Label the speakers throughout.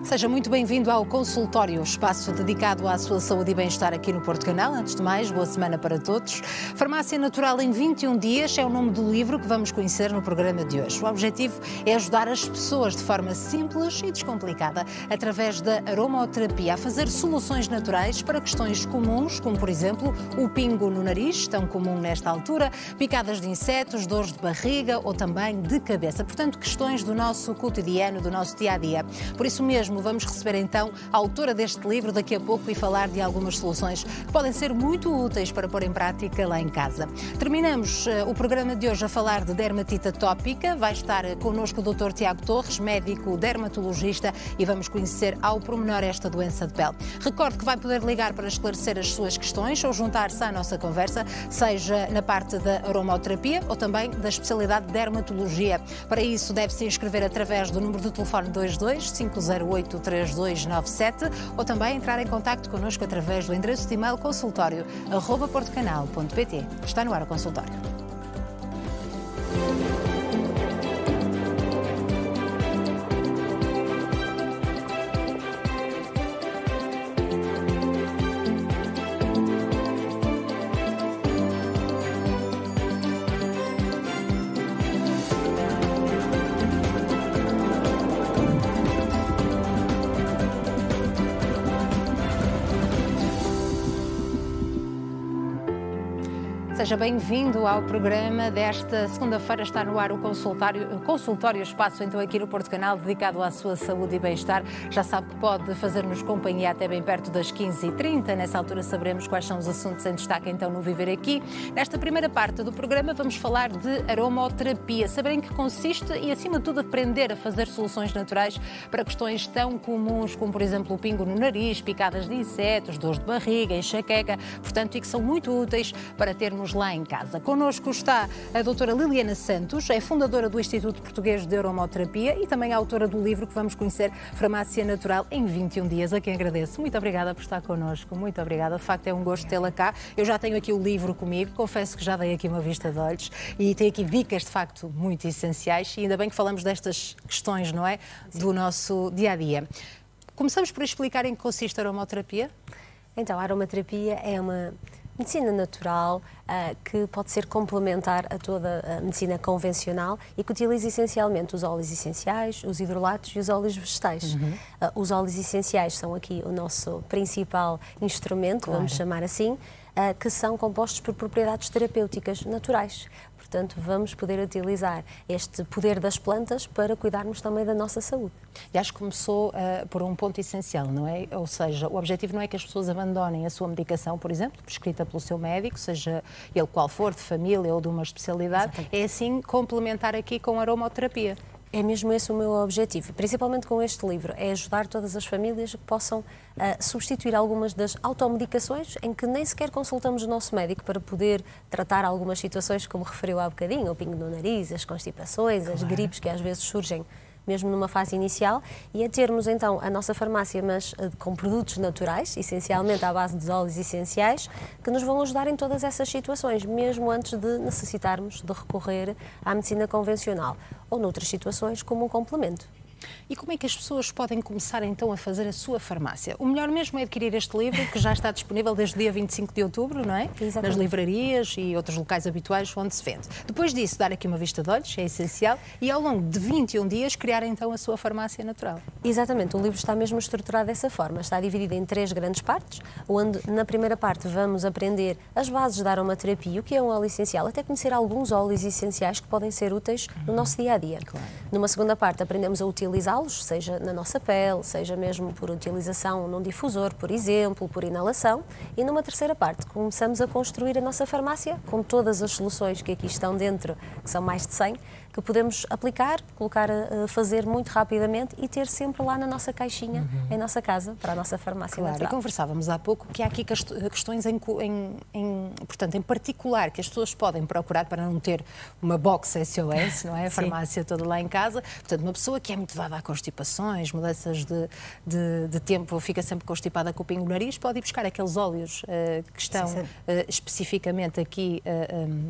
Speaker 1: Seja muito bem-vindo ao Consultório, espaço dedicado à sua saúde e bem-estar aqui no Porto Canal. Antes de mais, boa semana para todos. Farmácia Natural em 21 dias é o nome do livro que vamos conhecer no programa de hoje. O objetivo é ajudar as pessoas de forma simples e descomplicada, através da aromaterapia, a fazer soluções naturais para questões comuns, como por exemplo o pingo no nariz, tão comum nesta altura, picadas de insetos, dores de barriga ou também de cabeça. Portanto, questões do nosso cotidiano, do nosso dia-a-dia. Por isso mesmo, vamos receber então a autora deste livro daqui a pouco e falar de algumas soluções que podem ser muito úteis para pôr em prática lá em casa. Terminamos o programa de hoje a falar de dermatite atópica. Vai estar connosco o Dr. Tiago Torres, médico dermatologista, e vamos conhecer ao pormenor esta doença de pele. Recorde que vai poder ligar para esclarecer as suas questões ou juntar-se à nossa conversa, seja na parte da aromaterapia ou também da especialidade de dermatologia. Para isso, deve-se inscrever através do número de telefone 22 508 3297 ou também entrar em contacto connosco através do endereço de e-mail consultório@portocanal.pt. Está no ar o consultório. Seja bem-vindo ao programa desta segunda-feira. Está no ar o consultório espaço, então aqui no Porto Canal, dedicado à sua saúde e bem-estar. Já sabe que pode fazer-nos companhia até bem perto das 15h30. Nessa altura saberemos quais são os assuntos em destaque então no Viver Aqui. Nesta primeira parte do programa vamos falar de aromaterapia, saber em que consiste e, acima de tudo, aprender a fazer soluções naturais para questões tão comuns como, por exemplo, o pingo no nariz, picadas de insetos, dores de barriga, enxaqueca, portanto, e que são muito úteis para termos lá em casa. Connosco está a doutora Liliana Santos, é fundadora do Instituto Português de Aromaterapia e também a autora do livro que vamos conhecer, Farmácia Natural em 21 dias, a quem agradeço. Muito obrigada por estar connosco, muito obrigada. De facto, é um gosto tê-la cá. Eu já tenho aqui o livro comigo, confesso que já dei aqui uma vista de olhos e tem aqui dicas, de facto, muito essenciais e ainda bem que falamos destas questões, não é? Do nosso dia-a-dia. Começamos por explicar em que consiste a aromaterapia?
Speaker 2: Então, a aromaterapia é uma medicina natural que pode ser complementar a toda a medicina convencional e que utiliza essencialmente os óleos essenciais, os hidrolatos e os óleos vegetais. Os óleos essenciais são aqui o nosso principal instrumento, vamos chamar assim, que são compostos por propriedades terapêuticas naturais. Portanto, vamos poder utilizar este poder das plantas para cuidarmos também da nossa saúde.
Speaker 1: E acho que começou por um ponto essencial, não é? Ou seja, o objetivo não é que as pessoas abandonem a sua medicação, por exemplo, prescrita pelo seu médico, seja ele qual for, de família ou de uma especialidade, exatamente. É assim complementar aqui com a aromaterapia.
Speaker 2: É mesmo esse o meu objetivo, principalmente com este livro, é ajudar todas as famílias que possam substituir algumas das automedicações em que nem sequer consultamos o nosso médico para poder tratar algumas situações, como referiu há bocadinho, o pingo no nariz, as constipações, as gripes que às vezes surgem mesmo numa fase inicial, e a termos então a nossa farmácia, mas com produtos naturais, essencialmente à base dos óleos essenciais, que nos vão ajudar em todas essas situações, mesmo antes de necessitarmos de recorrer à medicina convencional, ou noutras situações como um complemento.
Speaker 1: E como é que as pessoas podem começar então a fazer a sua farmácia? O melhor mesmo é adquirir este livro, que já está disponível desde o dia 25 de outubro, não é?
Speaker 2: Exatamente.
Speaker 1: Nas livrarias e outros locais habituais onde se vende. Depois disso, dar aqui uma vista de olhos, é essencial, e ao longo de 21 dias criar então a sua farmácia natural.
Speaker 2: Exatamente, o livro está mesmo estruturado dessa forma, está dividido em 3 grandes partes, onde na primeira parte vamos aprender as bases da aromaterapia, o que é um óleo essencial, até conhecer alguns óleos essenciais que podem ser úteis no nosso dia-a-dia.
Speaker 1: Claro.
Speaker 2: Numa segunda parte aprendemos a utilizá-los, seja na nossa pele, seja mesmo por utilização num difusor, por exemplo, por inalação. E numa terceira parte começamos a construir a nossa farmácia com todas as soluções que aqui estão dentro, que são mais de 100, que podemos aplicar, colocar a fazer muito rapidamente e ter sempre lá na nossa caixinha, em nossa casa, para a nossa farmácia
Speaker 1: natural.
Speaker 2: Claro,
Speaker 1: e conversávamos há pouco que há aqui questões portanto, em particular que as pessoas podem procurar para não ter uma box SOS, não é? A farmácia toda lá em casa. Portanto, uma pessoa que é muito dada à constipações, mudanças de tempo, fica sempre constipada com o pingo no nariz, pode ir buscar aqueles óleos que estão especificamente aqui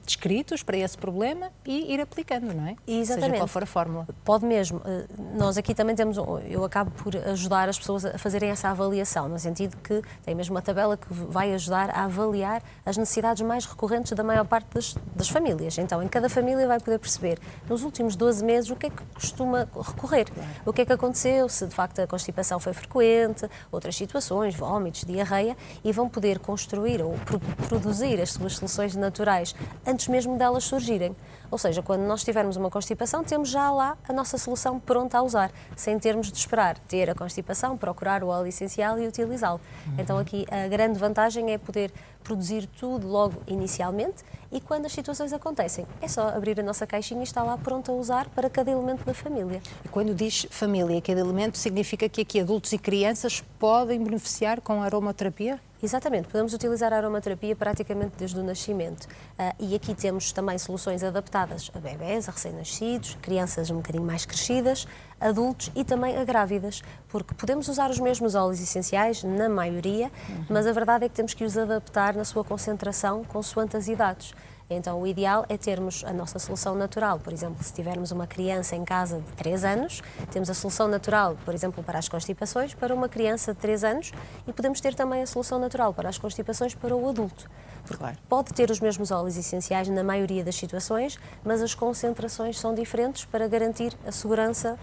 Speaker 1: descritos para esse problema e ir aplicando, não é?
Speaker 2: Exatamente.
Speaker 1: Seja qual for a fórmula.
Speaker 2: Pode mesmo. Nós aqui também temos, eu acabo por ajudar as pessoas a fazerem essa avaliação, no sentido que tem mesmo uma tabela que vai ajudar a avaliar as necessidades mais recorrentes da maior parte das famílias. Então, em cada família vai poder perceber, nos últimos 12 meses, o que é que costuma recorrer, o que é que aconteceu, se de facto a constipação foi frequente, outras situações, vómitos, diarreia, e vão poder construir ou produzir as suas soluções naturais antes mesmo delas surgirem. Ou seja, quando nós tivermos uma constipação, temos já lá a nossa solução pronta a usar, sem termos de esperar ter a constipação, procurar o óleo essencial e utilizá-lo. Então aqui a grande vantagem é poder produzir tudo logo inicialmente e quando as situações acontecem, é só abrir a nossa caixinha e está lá pronto a usar para cada elemento da família.
Speaker 1: E quando diz família, cada elemento, significa que aqui adultos e crianças podem beneficiar com a aromaterapia?
Speaker 2: Exatamente, podemos utilizar a aromaterapia praticamente desde o nascimento e aqui temos também soluções adaptadas a bebés, a recém-nascidos, crianças um bocadinho mais crescidas, adultos e também a grávidas, porque podemos usar os mesmos óleos essenciais, na maioria, mas a verdade é que temos que os adaptar na sua concentração consoante as idades. Então, o ideal é termos a nossa solução natural. Por exemplo, se tivermos uma criança em casa de 3 anos, temos a solução natural, por exemplo, para as constipações, para uma criança de 3 anos e podemos ter também a solução natural para as constipações para o adulto.
Speaker 1: Claro.
Speaker 2: Pode ter os mesmos óleos essenciais na maioria das situações, mas as concentrações são diferentes para garantir a segurança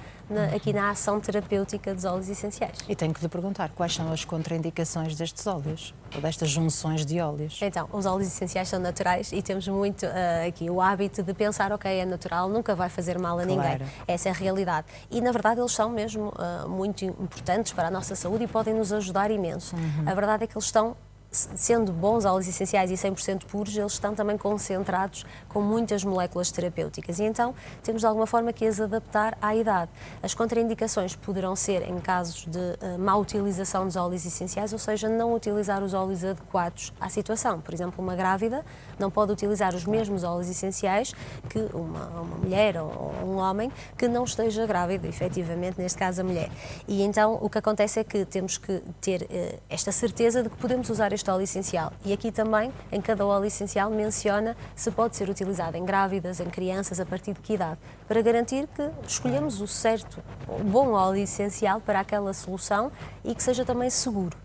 Speaker 2: aqui na ação terapêutica dos óleos essenciais.
Speaker 1: E tenho que lhe perguntar, quais são as contraindicações destes óleos, ou destas junções de óleos?
Speaker 2: Então, os óleos essenciais são naturais e temos muito aqui o hábito de pensar, ok, é natural, nunca vai fazer mal a ninguém. Essa é a realidade. E, na verdade, eles são mesmo muito importantes para a nossa saúde e podem nos ajudar imenso. A verdade é que eles estão, sendo bons óleos essenciais e 100% puros, eles estão também concentrados com muitas moléculas terapêuticas e então temos de alguma forma que as adaptar à idade. As contraindicações poderão ser em casos de má utilização dos óleos essenciais, ou seja, não utilizar os óleos adequados à situação. Por exemplo, uma grávida não pode utilizar os mesmos óleos essenciais que uma mulher ou um homem que não esteja grávida, efetivamente, neste caso a mulher. E então o que acontece é que temos que ter esta certeza de que podemos usar este óleo essencial. E aqui também, em cada óleo essencial, menciona se pode ser utilizado em grávidas, em crianças, a partir de que idade, para garantir que escolhemos o certo, o bom óleo essencial para aquela solução e que seja também seguro.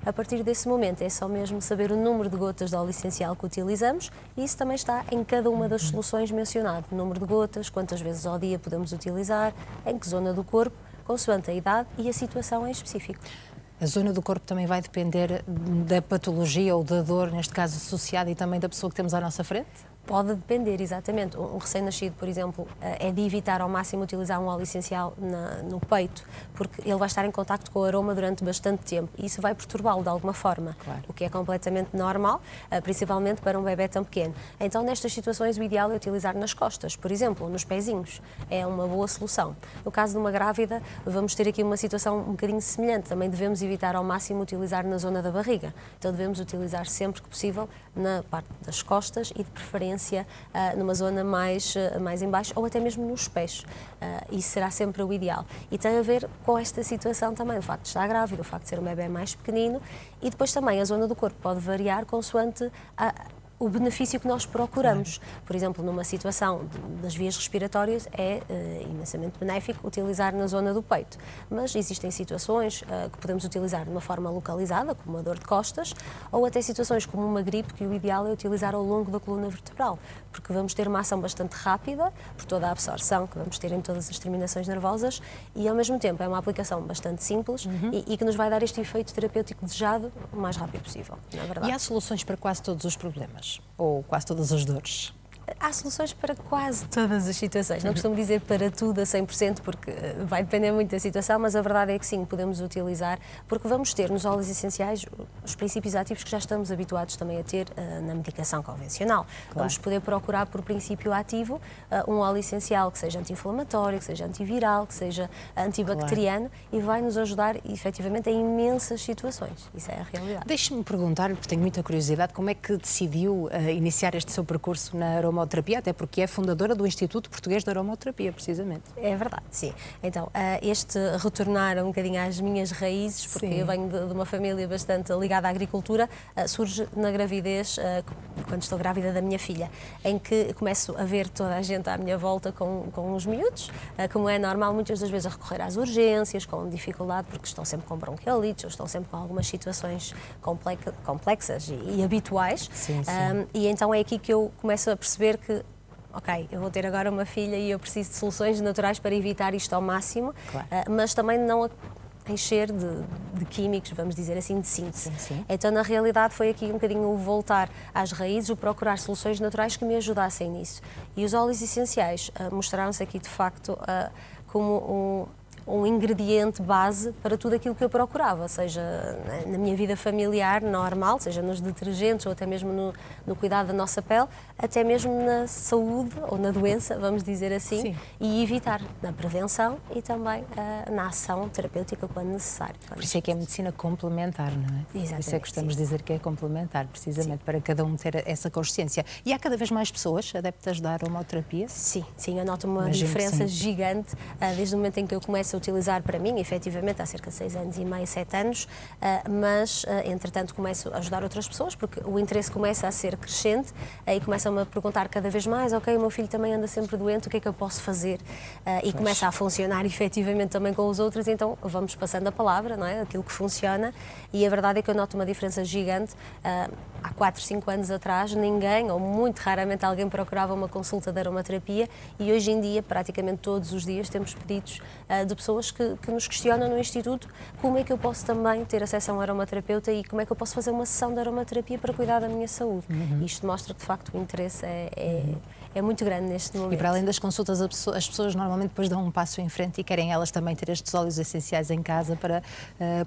Speaker 2: A partir desse momento é só mesmo saber o número de gotas de óleo essencial que utilizamos e isso também está em cada uma das soluções mencionado. O número de gotas, quantas vezes ao dia podemos utilizar, em que zona do corpo, consoante a idade e a situação em específico.
Speaker 1: A zona do corpo também vai depender da patologia ou da dor, neste caso associada, e também da pessoa que temos à nossa frente?
Speaker 2: Pode depender, exatamente. Um recém-nascido, por exemplo, é de evitar ao máximo utilizar um óleo essencial no peito, porque ele vai estar em contacto com o aroma durante bastante tempo e isso vai perturbá-lo de alguma forma, o que é completamente normal, principalmente para um bebê tão pequeno. Então, nestas situações, o ideal é utilizar nas costas, por exemplo, nos pezinhos. É uma boa solução. No caso de uma grávida, vamos ter aqui uma situação um bocadinho semelhante. Também devemos evitar ao máximo utilizar na zona da barriga. Então, devemos utilizar sempre que possível na parte das costas e, de preferência, numa zona mais em baixo ou até mesmo nos pés. Isso será sempre o ideal. E tem a ver com esta situação também, o facto de estar grávida, o facto de ser um bebê mais pequenino e depois também a zona do corpo pode variar consoante o benefício que nós procuramos. Por exemplo, numa situação das vias respiratórias é imensamente benéfico utilizar na zona do peito, mas existem situações que podemos utilizar de uma forma localizada, como uma dor de costas, ou até situações como uma gripe, que o ideal é utilizar ao longo da coluna vertebral, porque vamos ter uma ação bastante rápida, por toda a absorção que vamos ter em todas as terminações nervosas, e ao mesmo tempo é uma aplicação bastante simples e que nos vai dar este efeito terapêutico desejado o mais rápido possível, na verdade.
Speaker 1: E há soluções para quase todos os problemas? Ou quase todas as dores?
Speaker 2: Há soluções para quase todas as situações. Não costumo dizer para tudo a 100%, porque vai depender muito da situação, mas a verdade é que sim, podemos utilizar, porque vamos ter nos óleos essenciais os princípios ativos que já estamos habituados também a ter na medicação convencional. Vamos poder procurar por princípio ativo um óleo essencial que seja anti-inflamatório, que seja antiviral, que seja antibacteriano e vai nos ajudar efetivamente em imensas situações. Isso é a realidade.
Speaker 1: Deixe-me perguntar, porque tenho muita curiosidade, como é que decidiu iniciar este seu percurso na aromaterapia? aromaterapia, até porque é fundadora do Instituto Português de Aromaterapia, precisamente.
Speaker 2: É verdade, sim. Então, este retornar um bocadinho às minhas raízes, porque eu venho de uma família bastante ligada à agricultura, surge na gravidez, quando estou grávida da minha filha, em que começo a ver toda a gente à minha volta com os miúdos, como é normal, muitas das vezes a recorrer às urgências, com dificuldade, porque estão sempre com bronquiolites, ou estão sempre com algumas situações complexas e habituais.
Speaker 1: Sim.
Speaker 2: E então é aqui que eu começo a perceber que, ok, eu vou ter agora uma filha e eu preciso de soluções naturais para evitar isto ao máximo,
Speaker 1: claro.
Speaker 2: Mas também não encher de químicos, vamos dizer assim, de síntese.
Speaker 1: Sim.
Speaker 2: Então, na realidade, foi aqui um bocadinho o voltar às raízes, o procurar soluções naturais que me ajudassem nisso. E os óleos essenciais mostraram-se aqui, de facto, como um ingrediente base para tudo aquilo que eu procurava, seja na minha vida familiar normal, seja nos detergentes ou até mesmo no cuidado da nossa pele, até mesmo na saúde ou na doença, vamos dizer assim,
Speaker 1: Sim.
Speaker 2: E evitar na prevenção e também na ação terapêutica quando necessário.
Speaker 1: Por isso é que é medicina complementar, não é?
Speaker 2: Exatamente.
Speaker 1: Por isso é que gostamos de dizer que é complementar, precisamente, para cada um ter essa consciência. E há cada vez mais pessoas adeptas da aromaterapia?
Speaker 2: Sim, eu noto uma
Speaker 1: Imagino
Speaker 2: diferença gigante desde o momento em que eu começo a utilizar para mim, efetivamente, há cerca de 6 anos e meio, 7 anos, mas, entretanto, começo a ajudar outras pessoas, porque o interesse começa a ser crescente e começam-me a perguntar cada vez mais, ok, o meu filho também anda sempre doente, o que é que eu posso fazer? E começa a funcionar, efetivamente, também com os outros, então vamos passando a palavra, não é? Aquilo que funciona, e a verdade é que eu noto uma diferença gigante. Há 4, 5 anos atrás, ninguém, ou muito raramente alguém, procurava uma consulta de aromaterapia, e hoje em dia, praticamente todos os dias, temos pedidos de pessoas que nos questionam no Instituto como é que eu posso também ter acesso a um aromaterapeuta e como é que eu posso fazer uma sessão de aromaterapia para cuidar da minha saúde. Isto mostra que, de facto, o interesse é muito grande neste momento.
Speaker 1: E para além das consultas, as pessoas normalmente depois dão um passo em frente e querem elas também ter estes óleos essenciais em casa para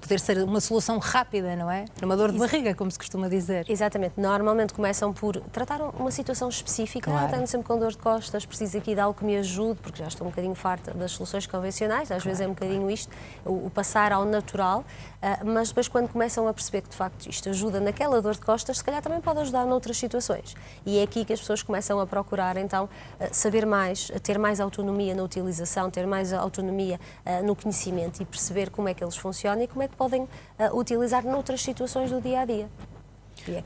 Speaker 1: poder ser uma solução rápida, não é? Uma dor de barriga, como se costuma dizer.
Speaker 2: Exatamente. Normalmente começam por tratar uma situação específica.
Speaker 1: Claro.
Speaker 2: Tenho sempre com dor de costas, preciso aqui de algo que me ajude, porque já estou um bocadinho farta das soluções convencionais. Às vezes é um bocadinho isto, o passar ao natural, mas depois quando começam a perceber que, de facto, isto ajuda naquela dor de costas, se calhar também pode ajudar noutras situações. E é aqui que as pessoas começam a procurar, então, saber mais, ter mais autonomia na utilização, ter mais autonomia no conhecimento e perceber como é que eles funcionam e como é que podem utilizar noutras situações do dia-a-dia.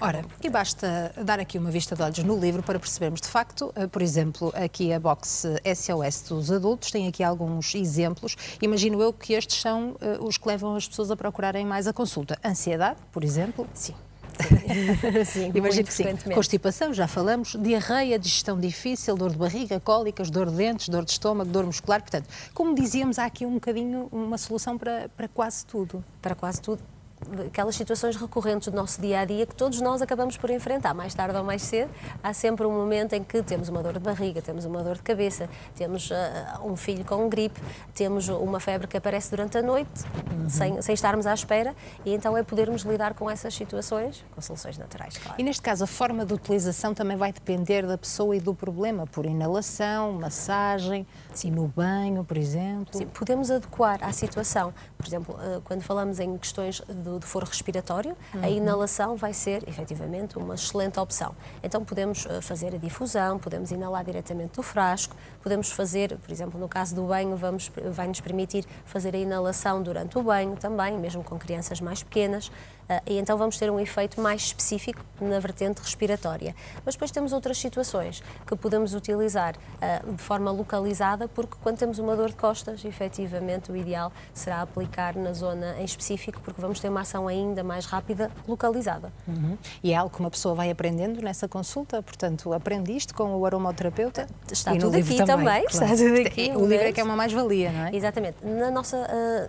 Speaker 1: Ora, e basta dar aqui uma vista de olhos no livro para percebermos, de facto, por exemplo, aqui a box SOS dos adultos tem aqui alguns exemplos. Imagino eu que estes são os que levam as pessoas a procurarem mais a consulta. Ansiedade, por exemplo.
Speaker 2: Sim. Sim,
Speaker 1: imagino que sim.
Speaker 2: frequentemente.
Speaker 1: Constipação, já falamos, diarreia, digestão difícil, dor de barriga, cólicas, dor de dentes, dor de estômago, dor muscular. Portanto, como dizíamos, há aqui um bocadinho uma solução para quase tudo.
Speaker 2: Para quase tudo. Aquelas situações recorrentes do nosso dia-a-dia que todos nós acabamos por enfrentar, mais tarde ou mais cedo. Há sempre um momento em que temos uma dor de barriga, temos uma dor de cabeça, temos um filho com gripe, temos uma febre que aparece durante a noite, sem estarmos à espera, e então é podermos lidar com essas situações com soluções naturais, claro.
Speaker 1: E neste caso, a forma de utilização também vai depender da pessoa e do problema, por inalação, massagem, e no banho, por exemplo.
Speaker 2: Sim, podemos adequar à situação. Por exemplo, quando falamos em questões do foro respiratório, a inalação vai ser, efetivamente, uma excelente opção. Então, podemos fazer a difusão, podemos inalar diretamente do frasco, podemos fazer, por exemplo, no caso do banho, vai-nos permitir fazer a inalação durante o banho também, mesmo com crianças mais pequenas. E então vamos ter um efeito mais específico na vertente respiratória. Mas depois temos outras situações que podemos utilizar de forma localizada, porque quando temos uma dor de costas, efetivamente o ideal será aplicar na zona em específico, porque vamos ter uma ação ainda mais rápida, localizada.
Speaker 1: E é algo que uma pessoa vai aprendendo nessa consulta? Portanto, aprende isto com o aromaterapeuta?
Speaker 2: Está tudo aqui também,
Speaker 1: claro.
Speaker 2: Está tudo aqui.
Speaker 1: O livro é que é uma mais-valia, não é?
Speaker 2: Exatamente.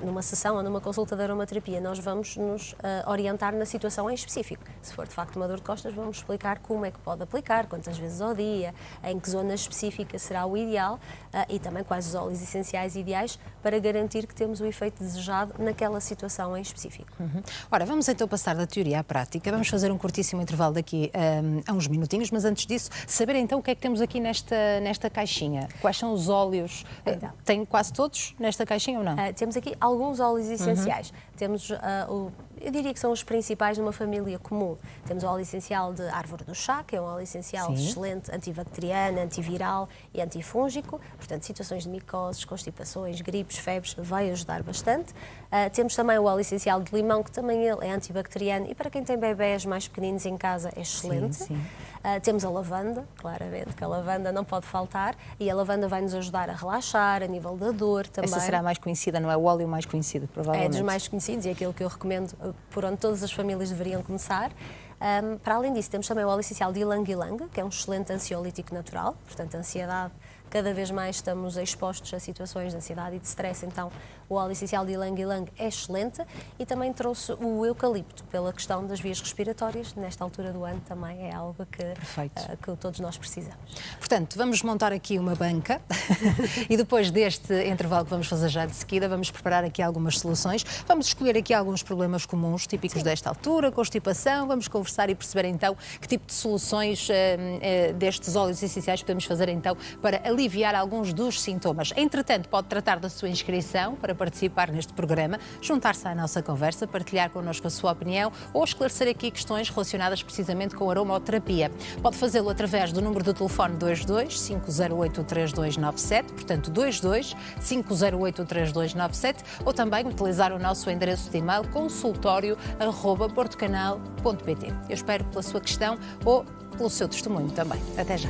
Speaker 2: Numa sessão ou numa consulta de aromaterapia, nós vamos nos orientar na situação em específico. Se for de facto uma dor de costas, vamos explicar como é que pode aplicar, quantas vezes ao dia, em que zona específica será o ideal e também quais os óleos essenciais ideais para garantir que temos o efeito desejado naquela situação em específico.
Speaker 1: Ora, vamos então passar da teoria à prática. Vamos fazer um curtíssimo intervalo daqui a uns minutinhos, mas antes disso, saber então o que é que temos aqui nesta caixinha. Quais são os óleos?
Speaker 2: Então.
Speaker 1: Tem quase todos nesta caixinha ou não?
Speaker 2: Temos aqui alguns óleos essenciais. Temos, eu diria que são os principais numa família comum. Temos o óleo essencial de árvore do chá, que é um óleo essencial excelente, antibacteriano, antiviral e antifúngico. Portanto, situações de micoses, constipações, gripes, febres, vai ajudar bastante. Temos também o óleo essencial de limão, que também ele é antibacteriano e para quem tem bebés mais pequeninos em casa é excelente. Temos a lavanda, claramente, que a lavanda não pode faltar e a lavanda vai nos ajudar a relaxar, a nível da dor também.
Speaker 1: Essa será a mais conhecida, não é? O óleo mais conhecido, provavelmente.
Speaker 2: É dos mais conhecidos e é aquilo que eu recomendo, por onde todas as famílias deveriam começar. Para além disso, temos também o óleo essencial de ylang-ylang, que é um excelente ansiolítico natural, portanto, a ansiedade, cada vez mais estamos expostos a situações de ansiedade e de stress, então o óleo essencial de ylang-ylang é excelente e também trouxe o eucalipto, pela questão das vias respiratórias, nesta altura do ano também é algo que todos nós precisamos.
Speaker 1: Portanto, vamos montar aqui uma banca e depois deste intervalo que vamos fazer já de seguida, vamos preparar aqui algumas soluções, vamos escolher aqui alguns problemas comuns, típicos desta altura, constipação, vamos conversar e perceber então que tipo de soluções destes óleos essenciais podemos fazer então para aliviar alguns dos sintomas. Entretanto, pode tratar da sua inscrição para participar neste programa, juntar-se à nossa conversa, partilhar connosco a sua opinião ou esclarecer aqui questões relacionadas precisamente com aromaterapia. Pode fazê-lo através do número do telefone 22 508 3297, portanto 22 508 3297, ou também utilizar o nosso endereço de e-mail consultório@portocanal.pt. Eu espero pela sua questão ou pelo seu testemunho também. Até já.